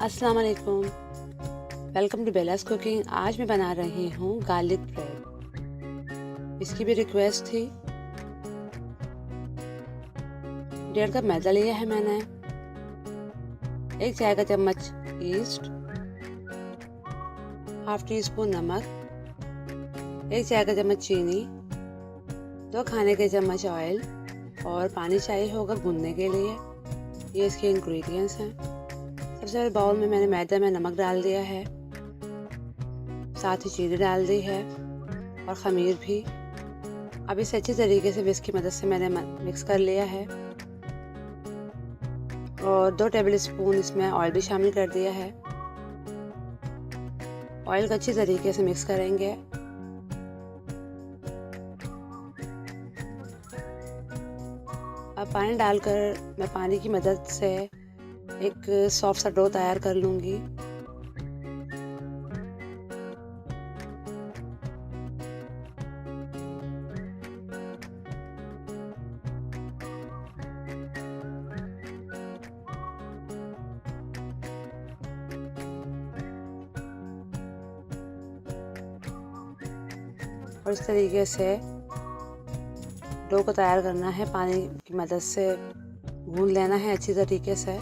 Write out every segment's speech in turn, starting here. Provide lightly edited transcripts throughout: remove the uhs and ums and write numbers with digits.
अस्सलाम वालेकुम। Welcome to बेलास कुकिंग। आज मैं बना रही हूँ गार्लिक ब्रेड। इसकी भी रिक्वेस्ट थी। 1.5 कप मैदा लिया है मैंने, 1 चाय का चम्मच ईस्ट, हाफ टी स्पून नमक, 1 चाय का चम्मच चीनी, 2 खाने के चम्मच ऑयल और पानी चाहिए होगा भूनने के लिए। ये इसके इंग्रेडिएंट्स हैं। सबसे पहले बाउल में मैंने मैदा में नमक डाल दिया है, साथ ही चीनी डाल दी है और खमीर भी। अब इसे अच्छी तरीके से विस्क की मदद से मैंने मिक्स कर लिया है और 2 टेबल स्पून इसमें ऑयल भी शामिल कर दिया है। ऑयल को अच्छी तरीके से मिक्स करेंगे। अब पानी डालकर मैं पानी की मदद से एक सॉफ्ट सा डो तैयार कर लूँगी। और इस तरीके से डो को तैयार करना है, पानी की मदद से गूंद लेना है अच्छी तरीके से।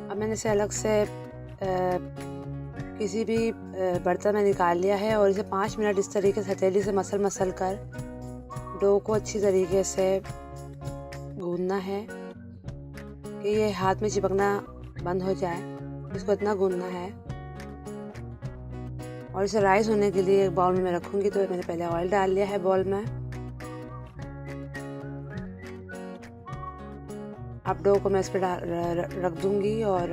अब मैंने इसे अलग से किसी भी बर्तन में निकाल लिया है और इसे 5 मिनट इस तरीके से हथेली से मसल कर डो को अच्छी तरीके से गूंदना है कि ये हाथ में चिपकना बंद हो जाए। इसको इतना गूंदना है और इसे राइस होने के लिए एक बाउल में मैं रखूँगी। तो मैंने पहले ऑयल डाल लिया है बाउल में। अब डो को मैं इस पर रख दूँगी और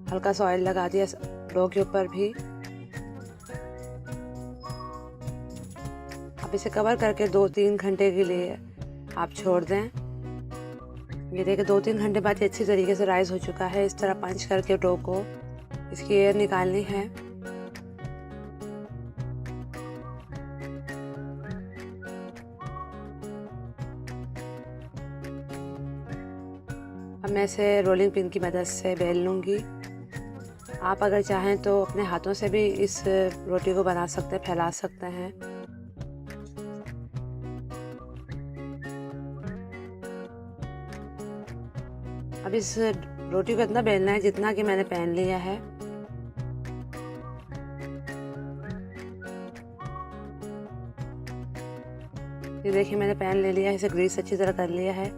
हल्का सा ऑयल लगा दिया डो के ऊपर भी। अब इसे कवर करके 2-3 घंटे के लिए आप छोड़ दें। ये देखिए 2-3 घंटे बाद ये अच्छी तरीके से राइस हो चुका है। इस तरह पंच करके डो को इसकी एयर निकालनी है। अब मैं इसे रोलिंग पिन की मदद से बेल लूँगी। आप अगर चाहें तो अपने हाथों से भी इस रोटी को बना सकते हैं, फैला सकते हैं। अब इस रोटी को इतना बेलना है जितना कि मैंने पैन लिया है। ये देखिए मैंने पैन ले लिया है, इसे ग्रीस अच्छी तरह कर लिया है।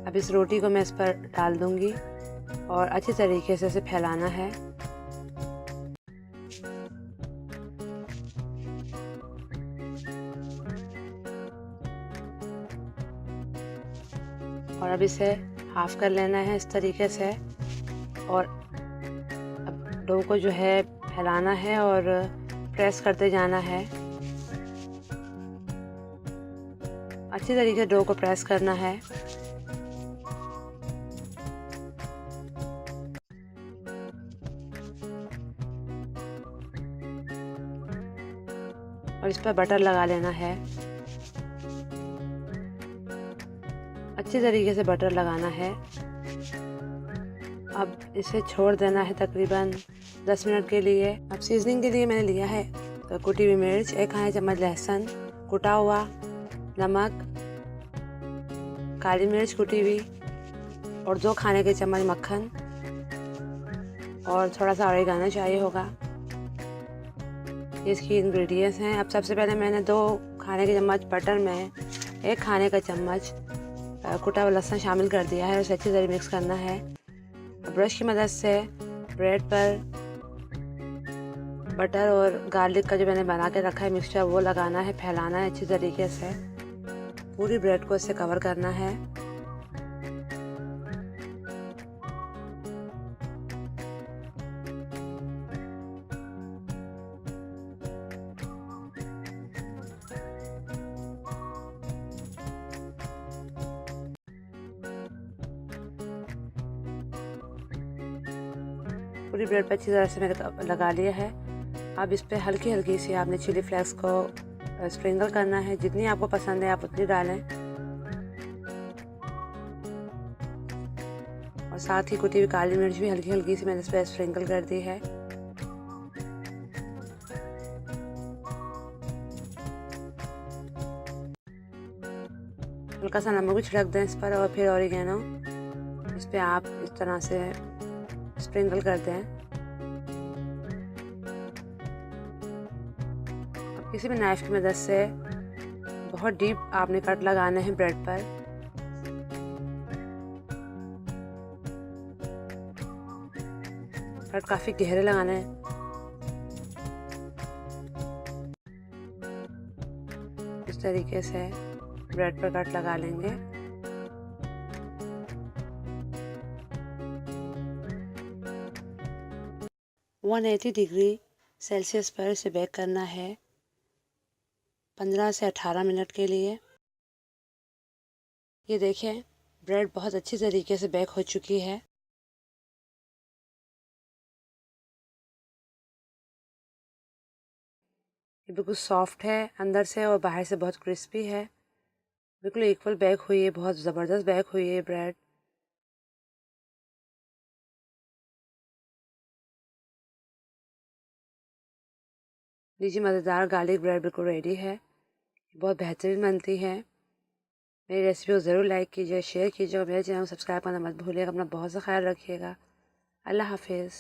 अब इस रोटी को मैं इस पर डाल दूंगी और अच्छी तरीके से इसे फैलाना है। और अब इसे हाफ कर लेना है इस तरीके से और अब डो को जो है फैलाना है और प्रेस करते जाना है। अच्छी तरीके से डो को प्रेस करना है। और इस पर बटर लगा लेना है। अच्छी तरीके से बटर लगाना है। अब इसे छोड़ देना है तकरीबन 10 मिनट के लिए। अब सीजनिंग के लिए मैंने लिया है तो कुटी हुई मिर्च, 1 खाने चम्मच लहसुन कुटा हुआ, नमक, काली मिर्च कुटी हुई और 2 खाने के चम्मच मक्खन और थोड़ा सा ऑरिगेनो चाहिए होगा। ये इसकी इंग्रेडिएंट्स हैं। अब सबसे पहले मैंने 2 खाने के चम्मच बटर में 1 खाने का चम्मच कुटा हुआ लहसुन शामिल कर दिया है और उसे अच्छी तरह मिक्स करना है। ब्रश की मदद से ब्रेड पर बटर और गार्लिक का जो मैंने बना के रखा है मिक्सचर वो लगाना है, फैलाना है अच्छी तरीके से। पूरी ब्रेड को इससे कवर करना है। पूरी ब्रेड पर अच्छी तरह से मैंने लगा लिया है। अब इस पर हल्की हल्की सी आपने चिली फ्लेक्स को स्प्रिंकल करना है। जितनी आपको पसंद है आप उतनी डालें, और साथ ही कुटी हुई काली मिर्च भी हल्की हल्की सी मैंने इस पर स्प्रिंकल कर दी है। हल्का सा नमक भी छिड़क दें इस पर, और फिर ऑरिगेनो इस पर आप इस तरह से स्प्रिंकल कर दें। अब किसी भी नाइफ की मदद से बहुत डीप आपने कट लगाने हैं ब्रेड पर। कट काफ़ी गहरे लगाने हैं। इस तरीके से ब्रेड पर कट लगा लेंगे। वन 180 डिग्री सेल्सियस पर इसे बेक करना है 15 से 18 मिनट के लिए। ये देखें, ब्रेड बहुत अच्छी तरीके से बेक हो चुकी है। ये बिल्कुल सॉफ्ट है अंदर से और बाहर से बहुत क्रिस्पी है। बिल्कुल इक्वल बेक हुई है, बहुत ज़बरदस्त बेक हुई है ब्रेड। लीजिए, मज़ेदार गार्लिक ब्रेड बिल्कुल रेडी है। बहुत बेहतरीन बनती है। मेरी रेसिपी को ज़रूर लाइक कीजिए, शेयर कीजिए और मेरे चैनल को सब्सक्राइब करना मत भूलिएगा। अपना बहुत सा ख्याल रखिएगा। अल्लाह हाफिज़।